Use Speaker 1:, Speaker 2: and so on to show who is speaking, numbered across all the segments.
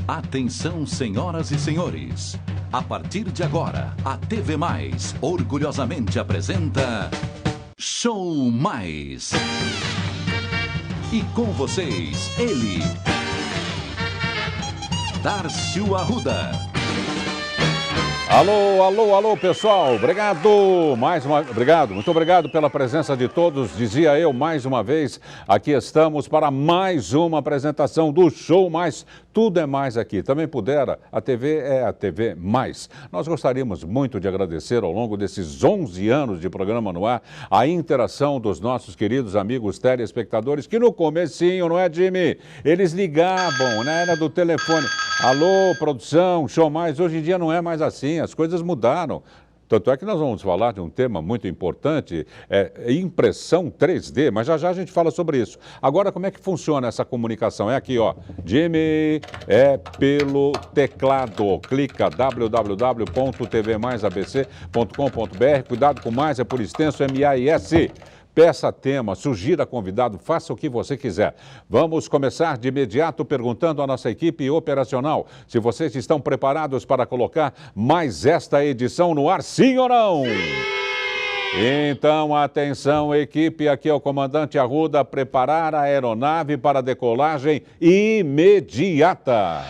Speaker 1: Atenção, senhoras e senhores. A partir de agora, a TV Mais orgulhosamente apresenta Show Mais. E com vocês, ele, Darcio Arruda.
Speaker 2: Alô, alô, alô, pessoal, obrigado, muito obrigado pela presença de todos, dizia eu mais uma vez, aqui estamos para mais uma apresentação do Show Mais, tudo é mais aqui, também pudera, a TV é a TV Mais. Nós gostaríamos muito de agradecer ao longo desses 11 anos de programa no ar, a interação dos nossos queridos amigos telespectadores, que no comecinho, não é, Jimmy? Eles ligavam, né, era do telefone, alô, produção, Show Mais, hoje em dia não é mais assim. As coisas mudaram. Tanto é que nós vamos falar de um tema muito importante, impressão 3D, mas já já a gente fala sobre isso. Agora, como é que funciona essa comunicação? É aqui, ó, Jimmy, é pelo teclado. Clica www.tvmaisabc.com.br. Cuidado com mais, é por extenso MAIS. Peça tema, sugira convidado, faça o que você quiser. Vamos começar de imediato perguntando à nossa equipe operacional se vocês estão preparados para colocar mais esta edição no ar, sim ou não? Sim! Então, atenção, equipe, aqui é o comandante Arruda, preparar a aeronave para decolagem imediata.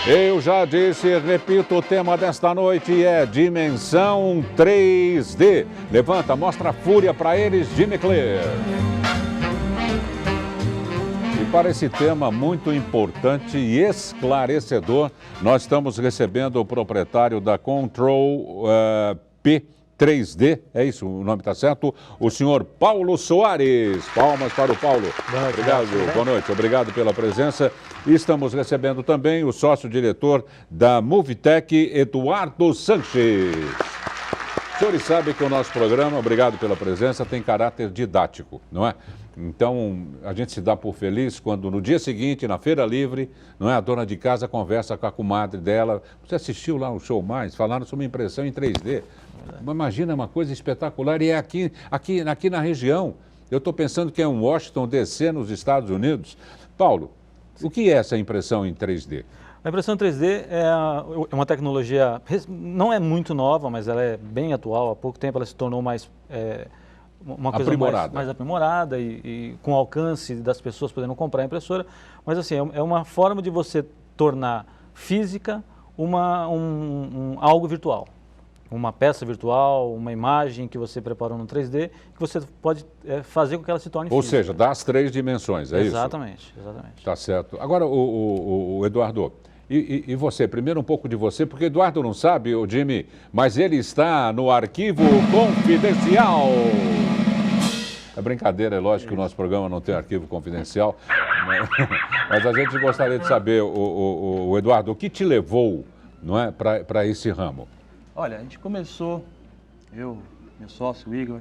Speaker 2: Eu já disse e repito, o tema desta noite é Dimensão 3D. Levanta, mostra a fúria para eles, Jimmy Clear. E para esse tema muito importante e esclarecedor, nós estamos recebendo o proprietário da Control P3D, é isso, o nome está certo? O senhor Paulo Soares. Palmas para o Paulo. Obrigado, boa noite, obrigado pela presença. E estamos recebendo também o sócio-diretor da Movitec, Eduardo Sanches. Os senhores sabem que o nosso programa, obrigado pela presença, tem caráter didático, não é? Então, a gente se dá por feliz quando no dia seguinte, na Feira Livre, não é, a dona de casa conversa com a comadre dela. Você assistiu lá o Show Mais? Falaram sobre impressão em 3D. Imagina, uma coisa espetacular. E é aqui na região. Eu estou pensando que é um Washington DC nos Estados Unidos. Paulo, o que é essa impressão em 3D?
Speaker 3: A impressão 3D é uma tecnologia, não é muito nova, mas ela é bem atual. Há pouco tempo ela se tornou mais, uma coisa mais aprimorada e com alcance das pessoas podendo comprar a impressora. Mas assim, é uma forma de você tornar física algo virtual. Uma peça virtual, uma imagem que você preparou no 3D, que você pode fazer com que ela se torne física.
Speaker 2: Ou seja, das 3 dimensões, é
Speaker 3: exatamente,
Speaker 2: isso?
Speaker 3: Exatamente.
Speaker 2: Tá certo. Agora, o Eduardo, e você? Primeiro um pouco de você, porque o Eduardo não sabe, o Jimmy, mas ele está no arquivo confidencial. É brincadeira, é lógico que o nosso programa não tem arquivo confidencial, mas a gente gostaria de saber, o Eduardo, o que te levou, não é, para esse ramo?
Speaker 4: Olha, a gente começou, eu, meu sócio, o Igor,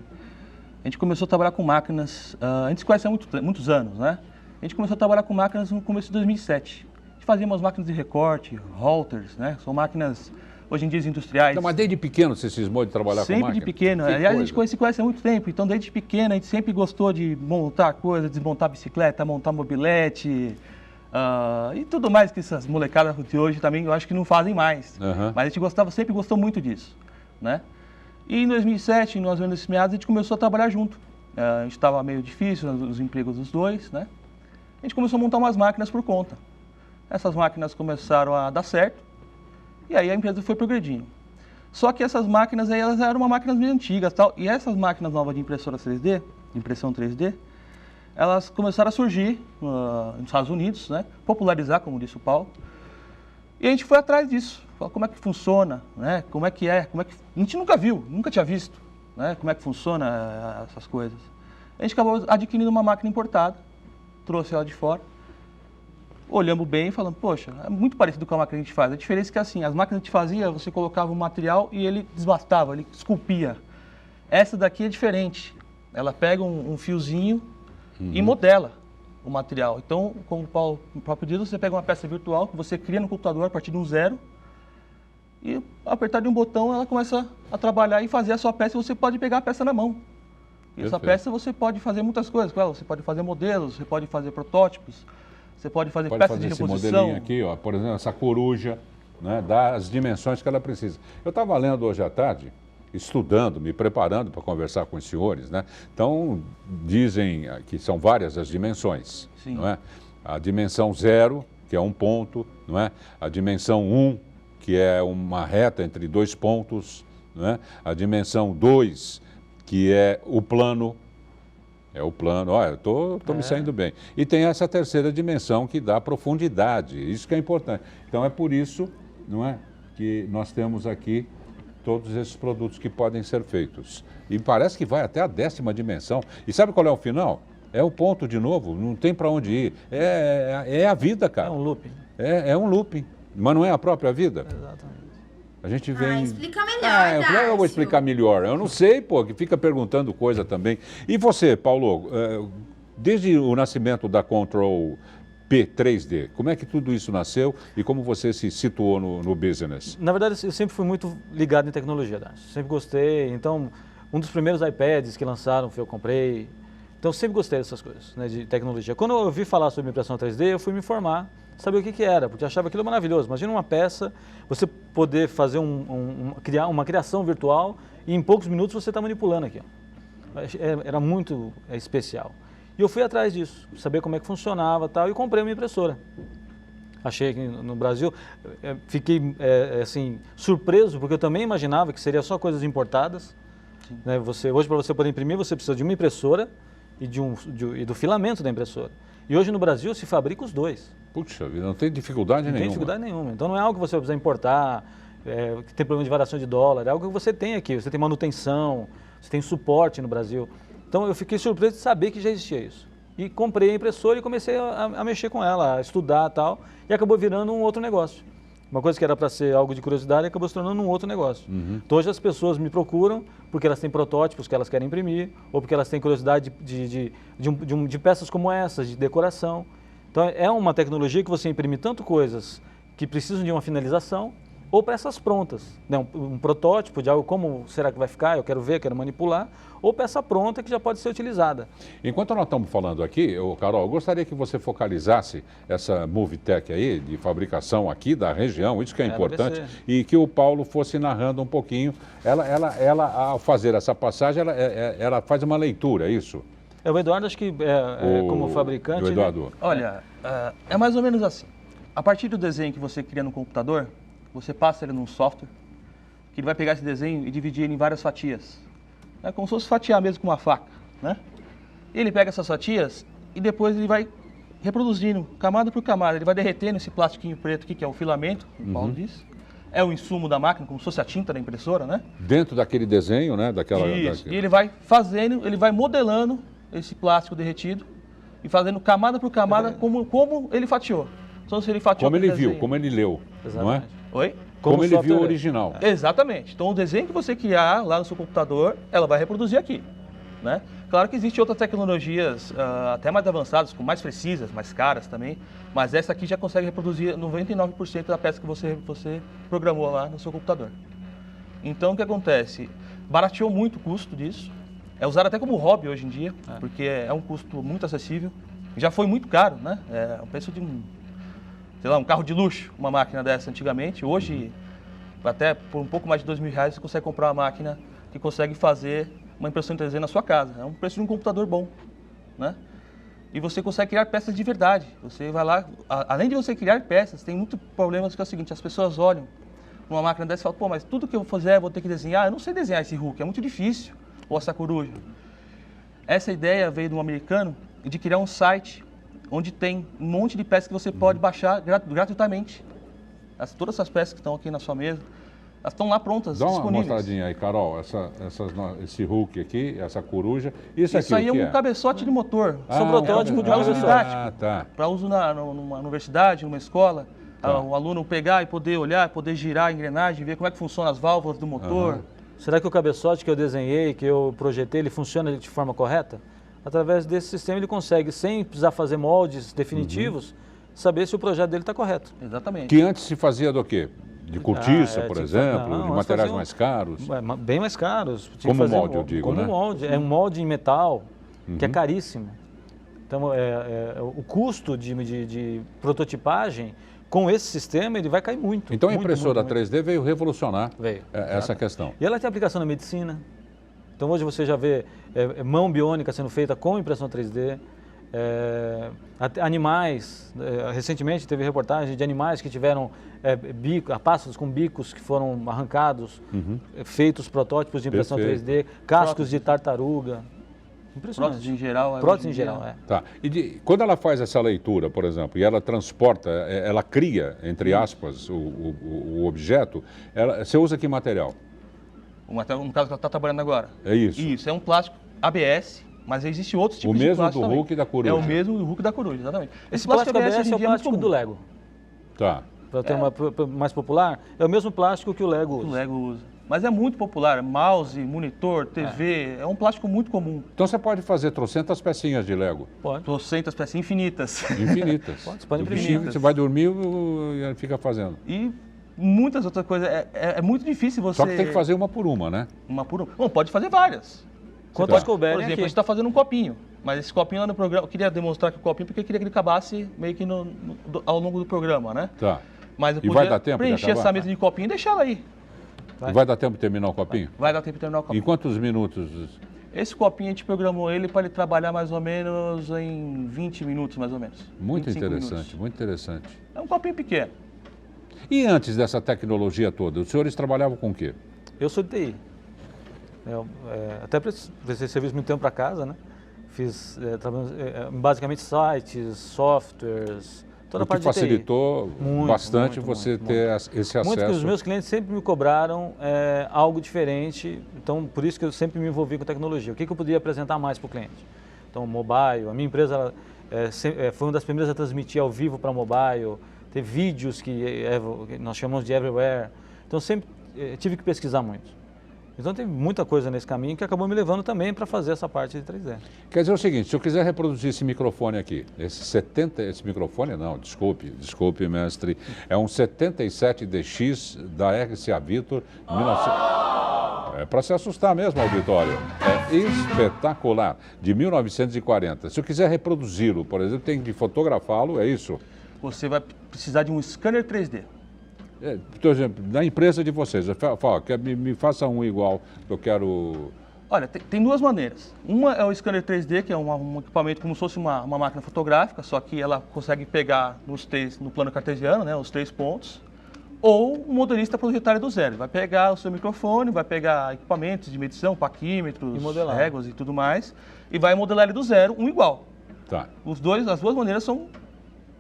Speaker 4: a gente começou a trabalhar com máquinas, a gente se conhece há muitos anos, né? A gente começou a trabalhar com máquinas no começo de 2007. A gente fazia umas máquinas de recorte, halters, né? São máquinas, hoje em dia, industriais.
Speaker 2: Não, mas desde pequeno você cismou de trabalhar com máquinas?
Speaker 4: Sempre de pequeno. Aliás, a gente se conhece há muito tempo, então desde pequeno a gente sempre gostou de montar coisas, desmontar bicicleta, montar mobilete... e tudo mais que essas molecadas de hoje também eu acho que não fazem mais. Mas a gente sempre gostou muito disso, né? E em 2007, nós vendo esses meados, a gente começou a trabalhar junto. A gente estava meio difícil, os empregos dos dois, né? A gente começou a montar umas máquinas por conta. Essas máquinas começaram a dar certo e aí a empresa foi progredindo. Só que essas máquinas aí, elas eram máquinas meio antigas, tal, e essas máquinas novas de impressora 3D, de impressão 3D, elas começaram a surgir nos Estados Unidos, né? Popularizar, como disse o Paulo. E a gente foi atrás disso. Como é que funciona, né? Como é que é? A gente nunca viu, nunca tinha visto, né? Como é que funciona essas coisas. A gente acabou adquirindo uma máquina importada, trouxe ela de fora. olhamos bem e falamos, poxa, é muito parecido com a máquina que a gente faz. A diferença é que assim, as máquinas que a gente fazia, você colocava o material e ele desbastava, ele esculpia. Essa daqui é diferente. Ela pega um fiozinho e modela o material. Então, como o Paulo próprio diz, você pega uma peça virtual que você cria no computador a partir de um zero e apertar de um botão ela começa a trabalhar e fazer a sua peça e você pode pegar a peça na mão. E essa peça você pode fazer muitas coisas com ela. Você pode fazer modelos, você pode fazer protótipos, você pode fazer peças de reposição.
Speaker 2: Esse modelinho aqui, ó, por exemplo, essa coruja, né, dá as dimensões que ela precisa. Eu estava lendo hoje à tarde, estudando, me preparando para conversar com os senhores, né? Então, dizem que são várias as dimensões,
Speaker 4: Sim.
Speaker 2: não é? A dimensão 0, que é um ponto, não é? A dimensão 1, que é uma reta entre dois pontos, não é? A dimensão 2, que é o plano. É o plano, olha, eu estou me saindo bem. E tem essa terceira dimensão que dá profundidade, isso que é importante. Então é por isso, não é, que nós temos aqui todos esses produtos que podem ser feitos. E parece que vai até a 10ª dimensão. E sabe qual é o final? É o ponto de novo, não tem para onde ir. É a vida, cara.
Speaker 3: É um looping.
Speaker 2: É um looping, mas não é a própria vida?
Speaker 3: Exatamente.
Speaker 2: A gente vem...
Speaker 5: explica melhor,
Speaker 2: como é que eu vou explicar melhor? Eu não sei, pô, que fica perguntando coisa também. E você, Paulo, desde o nascimento da Control P3D, como é que tudo isso nasceu e como você se situou no business?
Speaker 3: Na verdade, eu sempre fui muito ligado em tecnologia, Darcio. Sempre gostei. Então, um dos primeiros iPads que lançaram eu comprei. Então, sempre gostei dessas coisas, né, de tecnologia. Quando eu ouvi falar sobre impressão 3D, eu fui me informar, saber o que era, porque eu achava aquilo maravilhoso. Imagina uma peça, você poder fazer criar uma criação virtual e em poucos minutos você está manipulando aqui. Era muito especial. E eu fui atrás disso, saber como é que funcionava e tal, e comprei uma impressora. Achei que no Brasil, fiquei assim, surpreso, porque eu também imaginava que seria só coisas importadas. Né? Hoje, para você poder imprimir, você precisa de uma impressora e do filamento da impressora. E hoje no Brasil se fabrica os dois.
Speaker 2: Puxa vida, não tem dificuldade nenhuma.
Speaker 3: Não tem dificuldade nenhuma. Então não é algo que você vai precisar importar, que tem problema de variação de dólar, é algo que você tem aqui. Você tem manutenção, você tem suporte no Brasil. Então eu fiquei surpreso de saber que já existia isso. E comprei a impressora e comecei a mexer com ela, a estudar e tal, e acabou virando um outro negócio. Uma coisa que era para ser algo de curiosidade acabou se tornando um outro negócio. Então hoje as pessoas me procuram porque elas têm protótipos que elas querem imprimir, ou porque elas têm curiosidade de peças como essas, de decoração. Então é uma tecnologia que você imprime tanto coisas que precisam de uma finalização, ou peças prontas, né? Um protótipo de algo, como será que vai ficar, eu quero ver, quero manipular, ou peça pronta que já pode ser utilizada.
Speaker 2: Enquanto nós estamos falando aqui, Carol, eu gostaria que você focalizasse essa Movitech aí, de fabricação aqui da região, isso que é importante, e que o Paulo fosse narrando um pouquinho. Ela ao fazer essa passagem, ela faz uma leitura, é isso?
Speaker 3: O Eduardo, acho que como fabricante...
Speaker 2: O Eduardo.
Speaker 3: Né?
Speaker 4: Olha, é mais ou menos assim. A partir do desenho que você cria no computador, você passa ele num software, que ele vai pegar esse desenho e dividir ele em várias fatias. É como se fosse fatiar mesmo com uma faca, né? Ele pega essas fatias e depois ele vai reproduzindo, camada por camada. Ele vai derretendo esse plastiquinho preto aqui, que é o filamento, como o Paulo disse. É o insumo da máquina, como se fosse a tinta da impressora, né?
Speaker 2: Dentro daquele desenho, né?
Speaker 4: Isso. E ele vai fazendo, ele vai modelando esse plástico derretido e fazendo camada por camada como ele fatiou. Então, se ele fatiou
Speaker 2: como ele viu, como ele leu, não é?
Speaker 4: Oi?
Speaker 2: Como ele viu o original.
Speaker 4: Exatamente. Então, o desenho que você criar lá no seu computador, ela vai reproduzir aqui, né? Claro que existem outras tecnologias até mais avançadas, com mais precisas, mais caras também, mas essa aqui já consegue reproduzir 99% da peça que você programou lá no seu computador. Então, o que acontece? Barateou muito o custo disso. É usado até como hobby hoje em dia, porque é um custo muito acessível. Já foi muito caro, né? É o preço de um carro de luxo, uma máquina dessa antigamente. Hoje, até por um pouco mais de R$2.000, você consegue comprar uma máquina que consegue fazer uma impressão 3D na sua casa. É um preço de um computador bom, né? E você consegue criar peças de verdade. Você vai lá, além de você criar peças, tem muitos problemas que é o seguinte, as pessoas olham uma máquina dessa e falam, pô, mas tudo que eu fizer eu vou ter que desenhar, eu não sei desenhar esse Hulk, é muito difícil, ou essa coruja. Essa ideia veio de um americano de criar um site onde tem um monte de peças que você pode baixar gratuitamente. Todas essas peças que estão aqui na sua mesa, Elas estão lá prontas,
Speaker 2: Dá uma
Speaker 4: disponíveis.
Speaker 2: mostradinha aí, Carol, esse Hulk aqui, essa coruja. Isso
Speaker 4: aí é um cabeçote de motor.
Speaker 3: São protótipos de um cabeçote.
Speaker 2: Tá.
Speaker 4: Para uso numa universidade, numa escola. Tá. O aluno pegar e poder olhar, poder girar a engrenagem, ver como é que funcionam as válvulas do motor.
Speaker 3: Será que o cabeçote que eu desenhei, que eu projetei, ele funciona de forma correta? Através desse sistema ele consegue, sem precisar fazer moldes definitivos, saber se o projeto dele está correto.
Speaker 4: Exatamente.
Speaker 2: Que antes se fazia do quê? De cortiça, por exemplo, de materiais mais caros?
Speaker 3: Bem mais caros.
Speaker 2: Como molde, eu digo,
Speaker 3: como
Speaker 2: né?
Speaker 3: molde. É um molde em metal, que é caríssimo. Então, o custo de prototipagem, com esse sistema, ele vai cair muito.
Speaker 2: Então, a impressora 3D veio revolucionar essa questão.
Speaker 3: E ela tem aplicação na medicina. Então, hoje você já vê mão biônica sendo feita com impressão 3D. Animais, recentemente teve reportagem de animais que tiveram pássaros com bicos que foram arrancados, feitos protótipos de impressão 3D, cascos de tartaruga. Impressionante.
Speaker 4: Prótese em geral.
Speaker 3: Prótese em geral,
Speaker 2: Tá. E quando ela faz essa leitura, por exemplo, e ela transporta, ela cria, entre aspas, o objeto, você usa que material?
Speaker 4: O material, no caso que ela está trabalhando agora.
Speaker 2: É isso?
Speaker 4: Isso, é um plástico ABS. Mas existe outros tipos de plástico
Speaker 2: também. O mesmo do Hulk e da coruja.
Speaker 4: É o mesmo do Hulk e da coruja, exatamente.
Speaker 3: Esse plástico ABS é o plástico do Lego.
Speaker 2: Tá.
Speaker 3: Para ter uma mais popular, é o mesmo plástico que o Lego usa.
Speaker 4: O Lego usa. Mas é muito popular. Mouse, monitor, TV, é um plástico muito comum.
Speaker 2: Então você pode fazer trocentas pecinhas de Lego?
Speaker 3: Pode.
Speaker 4: Trocentas pecinhas infinitas.
Speaker 2: Infinitas.
Speaker 3: Você pode imprimir.
Speaker 2: Você vai dormir e fica fazendo.
Speaker 4: E muitas outras coisas. É muito difícil você...
Speaker 2: Só que tem que fazer uma por uma, né?
Speaker 4: Uma por uma. Bom, pode fazer várias.
Speaker 3: Quantas couberem
Speaker 4: Por exemplo,
Speaker 3: aqui?
Speaker 4: a gente está fazendo um copinho, mas esse copinho lá no programa, eu queria demonstrar que o copinho, porque eu queria que ele acabasse meio que ao longo do programa, né?
Speaker 2: Tá.
Speaker 4: Mas eu
Speaker 2: E vai dar tempo de
Speaker 4: preencher
Speaker 2: acabar?
Speaker 4: essa mesa de copinho e deixar ela aí.
Speaker 2: E vai dar tempo de terminar o copinho?
Speaker 4: Vai dar tempo de terminar o copinho.
Speaker 2: Em quantos minutos?
Speaker 4: Esse copinho a gente programou ele para ele trabalhar mais ou menos em 20 minutos, mais ou menos.
Speaker 2: Muito
Speaker 4: 25
Speaker 2: interessante,
Speaker 4: minutos.
Speaker 2: muito interessante.
Speaker 4: É um copinho pequeno.
Speaker 2: E antes dessa tecnologia toda, os senhores trabalhavam com o quê?
Speaker 3: Eu sou de TI. Até prestei serviço muito tempo para casa, né? Fiz basicamente sites, softwares, toda a parte de TI.
Speaker 2: O que facilitou bastante você ter esse acesso.
Speaker 3: Muito que os meus clientes sempre me cobraram algo diferente, então por isso que eu sempre me envolvi com tecnologia. O que eu podia apresentar mais para o cliente? Então, mobile, a minha empresa foi uma das primeiras a transmitir ao vivo para mobile, ter vídeos que nós chamamos de everywhere. Então, sempre tive que pesquisar muito. Então tem muita coisa nesse caminho que acabou me levando também para fazer essa parte de 3D.
Speaker 2: Quer dizer o seguinte, se eu quiser reproduzir esse microfone aqui, esse microfone não, desculpe mestre, é um 77DX da RCA Victor, 1900... É para se assustar mesmo, auditório. É espetacular, de 1940. Se eu quiser reproduzi-lo, por exemplo, tem que fotografá-lo, é isso?
Speaker 4: Você vai precisar de um scanner 3D.
Speaker 2: Por exemplo, na empresa de vocês, fala, me faça um igual, eu quero...
Speaker 4: Olha, tem duas maneiras. Uma é o scanner 3D, que é um equipamento como se fosse uma máquina fotográfica, só que ela consegue pegar no plano cartesiano, né, os 3 pontos. Ou um modelista projetário do zero. Vai pegar o seu microfone, vai pegar equipamentos de medição, paquímetros, réguas e tudo mais, e vai modelar ele do zero, um igual.
Speaker 2: Tá.
Speaker 4: As duas maneiras são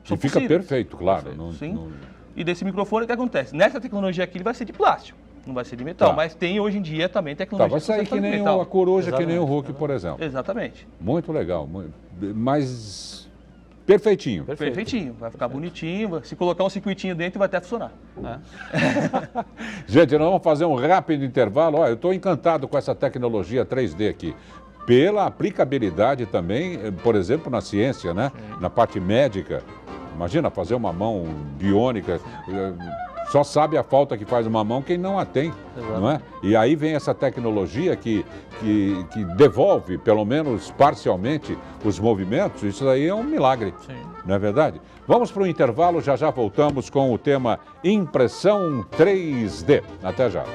Speaker 2: e fica
Speaker 4: possíveis.
Speaker 2: Perfeito, claro.
Speaker 4: Sim. E desse microfone, o que acontece? Nessa tecnologia aqui, ele vai ser de plástico, não vai ser de metal, mas tem hoje em dia também tecnologia
Speaker 2: vai sair que nem
Speaker 4: metal.
Speaker 2: a coruja, que nem o Hulk, por exemplo.
Speaker 4: Exatamente.
Speaker 2: Muito legal, mas perfeitinho.
Speaker 4: Perfeitinho, vai ficar bonitinho, se colocar um circuitinho dentro vai até funcionar.
Speaker 2: Gente, nós vamos fazer um rápido intervalo. Olha, eu estou encantado com essa tecnologia 3D aqui. Pela aplicabilidade também, por exemplo, na ciência, né? Na parte médica. Imagina fazer uma mão biônica, só sabe a falta que faz uma mão quem não a tem, não é? E aí vem essa tecnologia que devolve, pelo menos parcialmente, os movimentos, isso aí é um milagre, não é verdade? Vamos para o intervalo, já voltamos com o tema impressão 3D. Até já.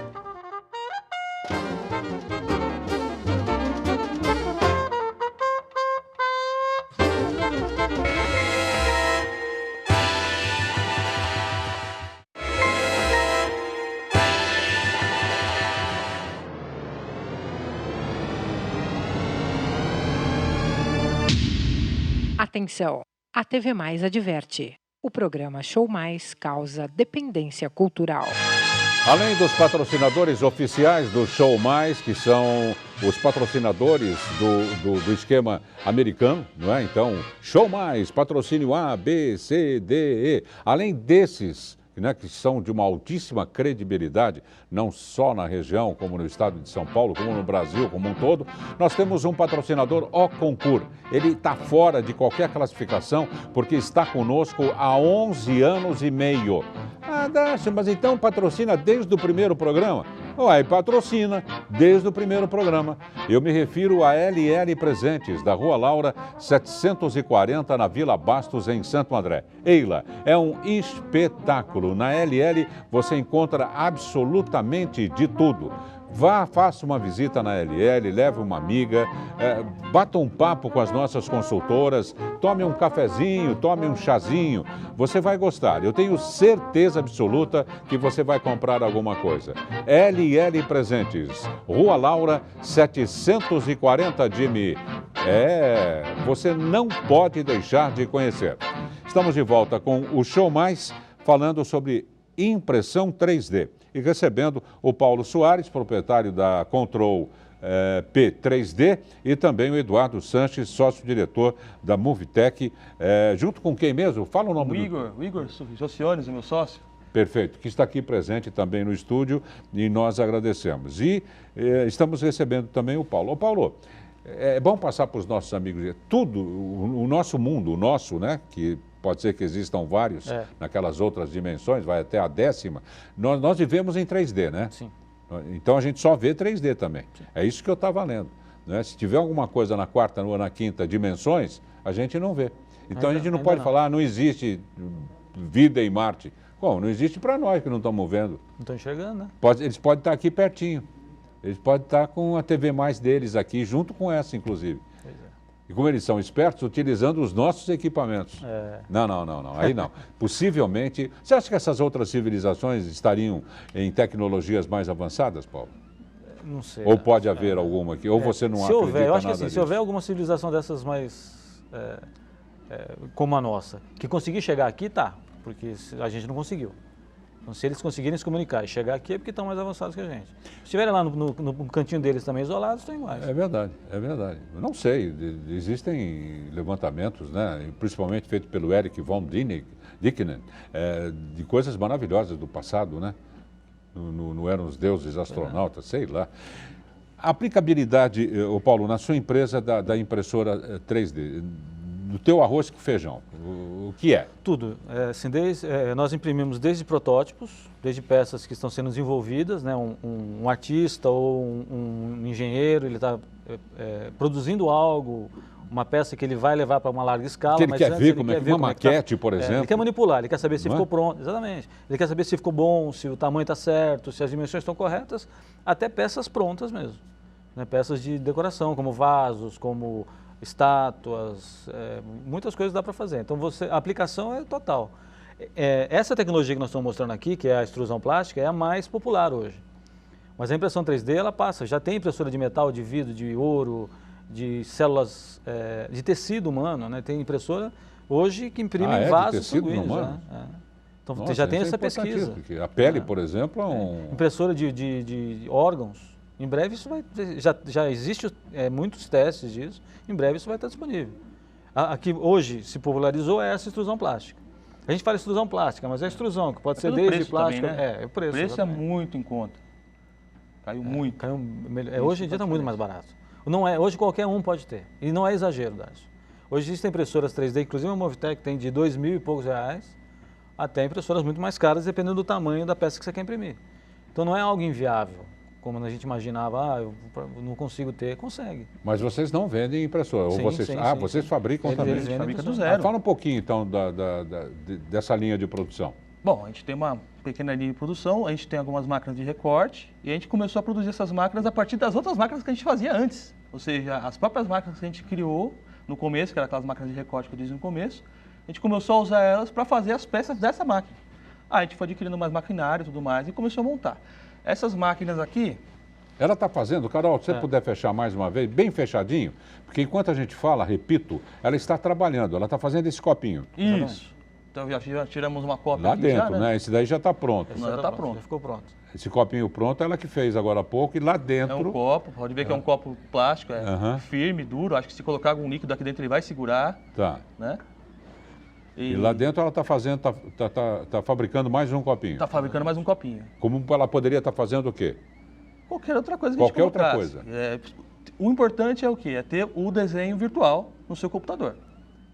Speaker 5: Atenção! A TV Mais adverte. O programa Show Mais causa dependência cultural.
Speaker 2: Além dos patrocinadores oficiais do Show Mais, que são os patrocinadores do esquema americano, não é? Então, Show Mais, patrocínio A, B, C, D, E. Além desses, né, que são de uma altíssima credibilidade, não só na região, como no estado de São Paulo, como no Brasil como um todo, nós temos um patrocinador, o Concur. Ele está fora de qualquer classificação, porque está conosco há 11 anos e meio. Ah, Dácio, mas então patrocina desde o primeiro programa? Uai, patrocina desde o primeiro programa. Eu me refiro a LL Presentes, da Rua Laura, 740, na Vila Bastos, em Santo André. Eila, é um espetáculo. Na LL você encontra absolutamente de tudo. Vá, faça uma visita na LL, leve uma amiga, bata um papo com as nossas consultoras, tome um cafezinho, tome um chazinho. Você vai gostar. Eu tenho certeza absoluta que você vai comprar alguma coisa. LL Presentes, Rua Laura, 740 Jimmy. Você não pode deixar de conhecer. Estamos de volta com o Show Mais, falando sobre impressão 3D. E recebendo o Paulo Soares, proprietário da Control P3D, e também o Eduardo Sanches, sócio-diretor da Movitec, junto com quem mesmo? Fala o nome
Speaker 4: O Igor Sociones, o meu sócio.
Speaker 2: Perfeito, que está aqui presente também no estúdio e nós agradecemos. E estamos recebendo também o Paulo. Ô Paulo, é bom passar para os nossos amigos, tudo, o nosso mundo, o nosso, né, que pode ser que existam vários naquelas outras dimensões, vai até a 10ª. Nós vivemos em 3D, né?
Speaker 3: Sim.
Speaker 2: Então a gente só vê 3D também. Sim. É isso que eu estava lendo. Né? Se tiver alguma coisa na 4ª ou na 5ª dimensões, a gente não vê. Então a gente não pode falar, não existe vida em Marte. Bom, não existe para nós que não estamos vendo.
Speaker 3: Não estão enxergando, né?
Speaker 2: Eles podem estar aqui pertinho. Eles podem estar com a TV Mais deles aqui, junto com essa, inclusive. E como eles são espertos, utilizando os nossos equipamentos. Não. Aí não. Possivelmente... Você acha que essas outras civilizações estariam em tecnologias mais avançadas, Paulo?
Speaker 3: Não sei.
Speaker 2: Ou pode haver alguma aqui? Ou você não acredita
Speaker 3: houver, eu acho que
Speaker 2: nada
Speaker 3: se houver alguma civilização dessas mais... como a nossa, que conseguir chegar aqui, tá. Porque a gente não conseguiu. Então, se eles conseguirem se comunicar e chegar aqui, é porque estão mais avançados que a gente. Se estiverem lá no cantinho deles também isolados, estão iguais.
Speaker 2: É verdade. Eu não sei, existem levantamentos, né, principalmente feitos pelo Eric von Däniken, de coisas maravilhosas do passado, né? Não eram os deuses astronautas, sei lá. A aplicabilidade, Paulo, na sua empresa da impressora 3D, do teu arroz com feijão, o que é?
Speaker 3: Tudo. Nós imprimimos desde protótipos, desde peças que estão sendo desenvolvidas, né? Um artista ou um engenheiro, ele está produzindo algo, uma peça que ele vai levar para uma larga escala.
Speaker 2: Que ele quer ver como é que uma maquete, por exemplo.
Speaker 3: Ele quer manipular, ele quer saber se ficou pronto. Exatamente. Ele quer saber se ficou bom, se o tamanho está certo, se as dimensões estão corretas, até peças prontas mesmo. Né? Peças de decoração, como vasos, como estátuas, muitas coisas dá para fazer. Então a aplicação é total. Essa tecnologia que nós estamos mostrando aqui, que é a extrusão plástica, é a mais popular hoje. Mas a impressão 3D, ela passa. Já tem impressora de metal, de vidro, de ouro, de células, de tecido humano, né? Tem impressora hoje que imprime vasos sanguíneos. Né? Então nossa, já tem essa pesquisa.
Speaker 2: A pele, por exemplo, é
Speaker 3: impressora de órgãos. Em breve isso vai... Já existe muitos testes disso. Em breve isso vai estar disponível. Aqui hoje se popularizou essa extrusão plástica. A gente fala extrusão plástica, mas é extrusão, que pode ser desde plástico.
Speaker 4: Também, né?
Speaker 3: O preço.
Speaker 4: O preço é muito em conta. Caiu muito.
Speaker 3: Hoje em dia está muito mais barato. Hoje qualquer um pode ter. E não é exagero, Dácio. Hoje existem impressoras 3D, inclusive a Movitec tem de R$2.000 e poucos até impressoras muito mais caras, dependendo do tamanho da peça que você quer imprimir. Então não é algo inviável. Como a gente imaginava, eu não consigo ter, consegue.
Speaker 2: Mas vocês não vendem impressora?
Speaker 3: Sim,
Speaker 2: ou vocês,
Speaker 3: sim,
Speaker 2: vocês fabricam também?
Speaker 3: Eles fabricam do zero.
Speaker 2: Fala um pouquinho, então, dessa linha de produção.
Speaker 4: Bom, a gente tem uma pequena linha de produção, a gente tem algumas máquinas de recorte, e a gente começou a produzir essas máquinas a partir das outras máquinas que a gente fazia antes. Ou seja, as próprias máquinas que a gente criou no começo, que eram aquelas máquinas de recorte que eu disse no começo, a gente começou a usar elas para fazer as peças dessa máquina. A gente foi adquirindo mais maquinário e tudo mais, e começou a montar. Essas máquinas aqui...
Speaker 2: Ela está fazendo, Carol, se você puder fechar mais uma vez, bem fechadinho, porque enquanto a gente fala, repito, ela está trabalhando, ela está fazendo esse copinho.
Speaker 4: Isso. Então já tiramos uma cópia
Speaker 2: lá
Speaker 4: aqui
Speaker 2: dentro,
Speaker 4: já,
Speaker 2: né? Esse daí já está pronto.
Speaker 4: Já está pronto.
Speaker 3: Já ficou pronto.
Speaker 2: Esse copinho pronto, ela que fez agora há pouco e lá dentro...
Speaker 4: É um copo, pode ver que é um copo plástico, firme, duro. Acho que se colocar algum líquido aqui dentro ele vai segurar.
Speaker 2: Tá.
Speaker 4: Né?
Speaker 2: E lá dentro ela está fazendo, tá fabricando mais um copinho.
Speaker 4: Está fabricando mais um copinho.
Speaker 2: Como ela poderia estar fazendo o quê?
Speaker 4: Qualquer outra coisa que a gente
Speaker 2: Qualquer
Speaker 4: colocasse.
Speaker 2: outra coisa.
Speaker 4: O importante é o quê? É ter o desenho virtual no seu computador.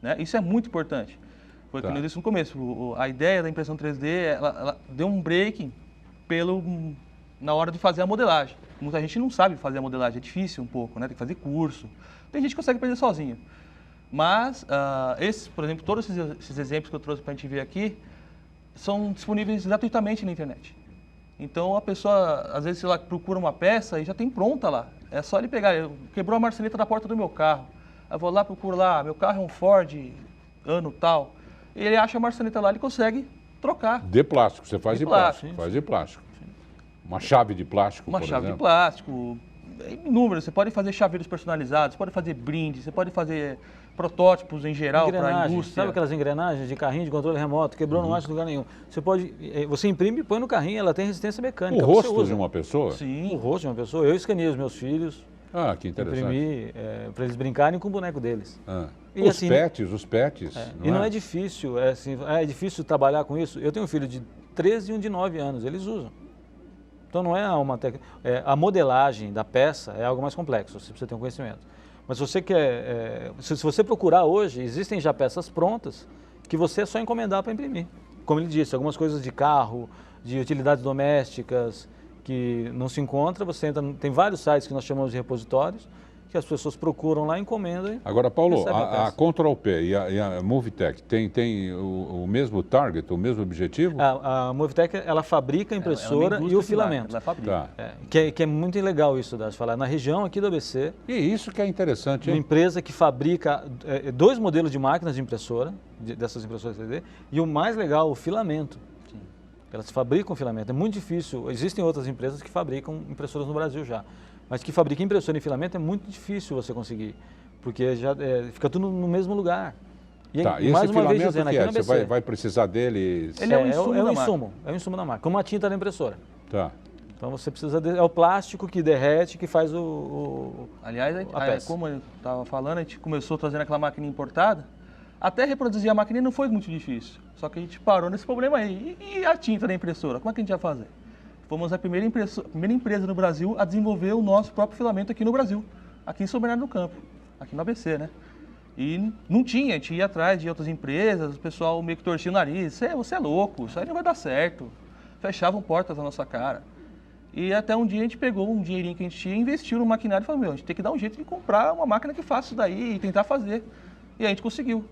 Speaker 4: Né? Isso é muito importante. Foi como eu disse no começo, a ideia da impressão 3D, ela deu um break na hora de fazer a modelagem. Muita gente não sabe fazer a modelagem, é difícil um pouco, né? Tem que fazer curso. Tem gente que consegue aprender sozinho. Mas, por exemplo, todos esses exemplos que eu trouxe para a gente ver aqui, são disponíveis gratuitamente na internet. Então, a pessoa, às vezes, ela procura uma peça e já tem pronta lá. É só ele pegar, quebrou a maçaneta da porta do meu carro. Eu vou lá, procuro lá, meu carro é um Ford, ano tal. Ele acha a maçaneta lá, ele consegue trocar.
Speaker 2: De plástico, você faz de plástico.
Speaker 3: Sim.
Speaker 2: Faz de plástico. Uma chave de plástico,
Speaker 4: Uma chave de plástico, inúmeros. Você pode fazer chaveiros personalizados, você pode fazer brindes, você pode fazer protótipos em geral para a indústria.
Speaker 3: Sabe aquelas engrenagens de carrinho de controle remoto? Quebrou, não acha em lugar nenhum. Você imprime e põe no carrinho, ela tem resistência mecânica.
Speaker 2: O rosto de uma pessoa?
Speaker 3: Sim. O rosto de uma pessoa. Eu escanei os meus filhos.
Speaker 2: Ah, que interessante.
Speaker 3: Imprimi para eles brincarem com o boneco deles.
Speaker 2: E os pets.
Speaker 3: E não é difícil, é difícil trabalhar com isso. Eu tenho um filho de 13 e um de 9 anos, eles usam. Então não é uma técnica. A modelagem da peça é algo mais complexo, você precisa ter um conhecimento. Mas se você quer, se você procurar hoje, existem já peças prontas que você é só encomendar para imprimir. Como ele disse, algumas coisas de carro, de utilidades domésticas que não se encontra, você entra, tem vários sites que nós chamamos de repositórios, que as pessoas procuram lá, encomendam.
Speaker 2: Agora, Paulo, a Control-P e a Movitech tem o mesmo target, o mesmo objetivo?
Speaker 3: A Movitech, ela fabrica a impressora e o filamento.
Speaker 4: Ela fabrica.
Speaker 3: Que é muito legal isso, de falar. Na região aqui do ABC...
Speaker 2: E isso que é interessante, hein?
Speaker 3: Uma empresa que fabrica 2 modelos de máquinas de impressora, dessas impressoras 3D, e o mais legal, o filamento. Sim. Elas fabricam filamento. É muito difícil. Existem outras empresas que fabricam impressoras no Brasil já. Mas que fabrica impressora em filamento é muito difícil você conseguir, porque já fica tudo no mesmo lugar. E
Speaker 2: esse
Speaker 3: mais uma vez
Speaker 2: dizendo,
Speaker 3: aqui no ABC,
Speaker 2: você vai precisar dele?
Speaker 3: Ele é um insumo, é um insumo da máquina, como a tinta da impressora.
Speaker 2: Tá.
Speaker 3: Então você precisa é o plástico que derrete, que faz
Speaker 4: Aliás,
Speaker 3: a peça.
Speaker 4: Como eu estava falando, a gente começou trazendo aquela máquina importada, até reproduzir a máquina não foi muito difícil. Só que a gente parou nesse problema aí. E a tinta da impressora, como é que a gente ia fazer? Fomos a primeira empresa no Brasil a desenvolver o nosso próprio filamento aqui no Brasil, aqui em São Bernardo do Campo, aqui no ABC, né? E não tinha, a gente ia atrás de outras empresas, o pessoal meio que torcia o nariz, você é louco, isso aí não vai dar certo. Fechavam portas na nossa cara. E até um dia a gente pegou um dinheirinho que a gente tinha, investiu no maquinário e falou, a gente tem que dar um jeito de comprar uma máquina que faça isso daí e tentar fazer. E a gente conseguiu.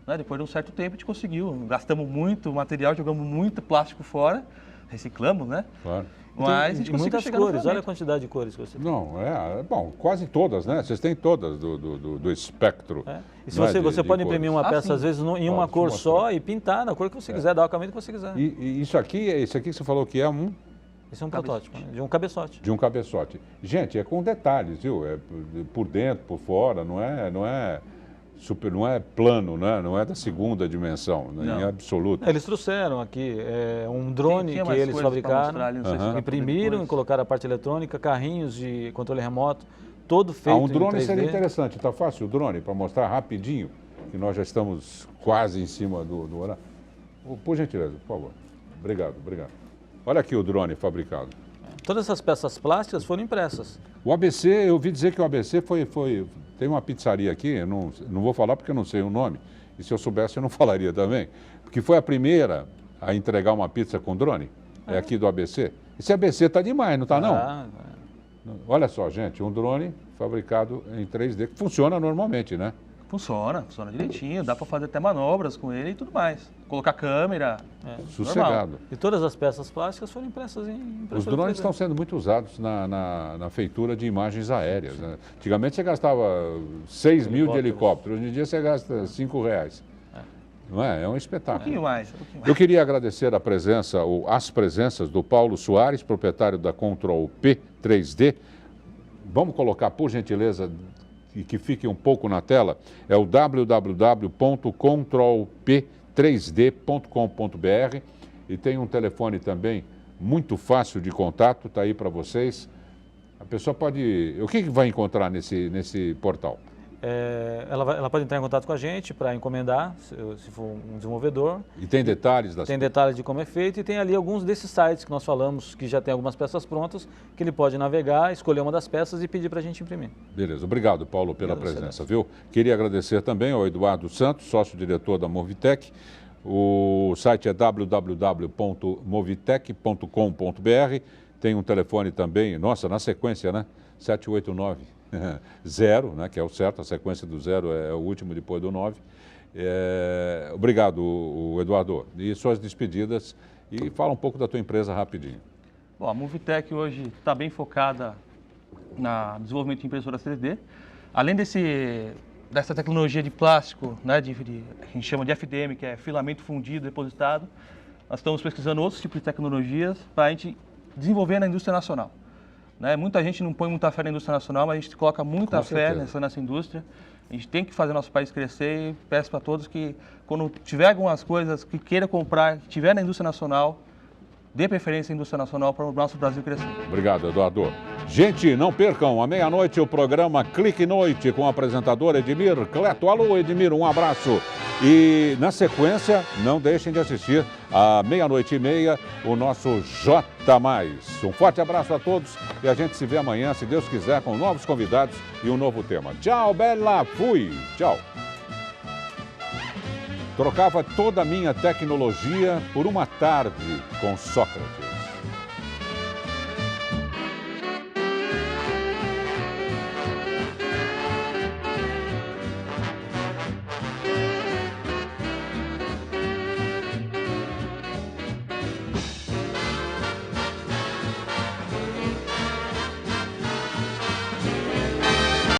Speaker 4: Né? Depois de um certo tempo a gente conseguiu, gastamos muito material, jogamos muito plástico fora, reciclamos, né?
Speaker 2: Claro.
Speaker 4: Mas a gente conseguiu
Speaker 3: muitas
Speaker 4: chegar
Speaker 3: cores, olha a quantidade de cores que você tem.
Speaker 2: Não, bom, quase todas, né? Vocês têm todas do espectro.
Speaker 3: E se você pode imprimir uma peça, às vezes, em uma cor só e pintar na cor que você quiser, dar o acabamento que você quiser.
Speaker 2: E esse aqui que você falou que é um...
Speaker 3: Esse é um protótipo, né? De um cabeçote.
Speaker 2: De um cabeçote. Gente, é com detalhes, viu? É por dentro, por fora, não é plano, não é da segunda dimensão, em absoluto.
Speaker 3: Eles trouxeram aqui um drone que eles fabricaram, imprimiram e colocaram a parte eletrônica, carrinhos de controle remoto, todo feito
Speaker 2: um drone
Speaker 3: em 3D.
Speaker 2: Seria interessante, tá fácil o drone para mostrar rapidinho, que nós já estamos quase em cima do horário. Por gentileza, por favor. Obrigado. Olha aqui o drone fabricado.
Speaker 3: Todas essas peças plásticas foram impressas.
Speaker 2: O ABC, eu ouvi dizer que o ABC tem uma pizzaria aqui, eu não vou falar porque eu não sei o nome, e se eu soubesse eu não falaria também, porque foi a primeira a entregar uma pizza com drone, é aqui do ABC. Esse ABC está demais, não está não? Olha só, gente, um drone fabricado em 3D, que funciona normalmente, né?
Speaker 4: Funciona direitinho, dá para fazer até manobras com ele e tudo mais. Colocar câmera,
Speaker 2: sossegado.
Speaker 4: Normal.
Speaker 3: E todas as peças plásticas foram impressas em impressora.
Speaker 2: Os drones estão sendo muito usados na feitura de imagens aéreas. Né? Antigamente você gastava 6 mil de helicóptero, hoje em dia você gasta R$5. Não é? É um espetáculo.
Speaker 4: Um pouquinho mais.
Speaker 2: Eu queria agradecer as presenças do Paulo Soares, proprietário da Control P 3D. Vamos colocar, por gentileza, e que fique um pouco na tela, é o www.controlp movitec3d.com.br e tem um telefone também muito fácil de contato, está aí para vocês. A pessoa pode... O que vai encontrar nesse portal?
Speaker 3: Ela pode entrar em contato com a gente para encomendar, se for um desenvolvedor.
Speaker 2: E tem detalhes?
Speaker 3: Tem detalhes de como é feito e tem ali alguns desses sites que nós falamos que já tem algumas peças prontas, que ele pode navegar, escolher uma das peças e pedir para a gente imprimir.
Speaker 2: Beleza, obrigado, Paulo, pela presença, viu? Queria agradecer também ao Eduardo Santos, sócio-diretor da Movitec. O site é www.movitec.com.br. Tem um telefone também, nossa, na sequência, né? 789. 0, né, que é o certo, a sequência do 0 é o último depois do 9. Obrigado, Eduardo. E suas despedidas, e fala um pouco da tua empresa rapidinho.
Speaker 4: Bom, a Movitec hoje está bem focada no desenvolvimento de impressoras 3D. Além dessa tecnologia de plástico, né, a gente chama de FDM, que é filamento fundido, depositado, nós estamos pesquisando outros tipos de tecnologias para a gente desenvolver na indústria nacional. Né? Muita gente não põe muita fé na indústria nacional, mas a gente coloca muita fé nessa indústria. A gente tem que fazer nosso país crescer e peço para todos que, quando tiver algumas coisas que queira comprar, que tiver na indústria nacional, dê preferência à indústria nacional para o nosso Brasil crescer.
Speaker 2: Obrigado, Eduardo. Gente, não percam, à meia-noite, o programa Clique Noite com o apresentador Edmir Cleto. Alô, Edmir, um abraço. E, na sequência, não deixem de assistir à 00:30 o nosso J+. Um forte abraço a todos e a gente se vê amanhã, se Deus quiser, com novos convidados e um novo tema. Tchau, Bela, fui. Tchau. Trocava toda a minha tecnologia por uma tarde com Sócrates.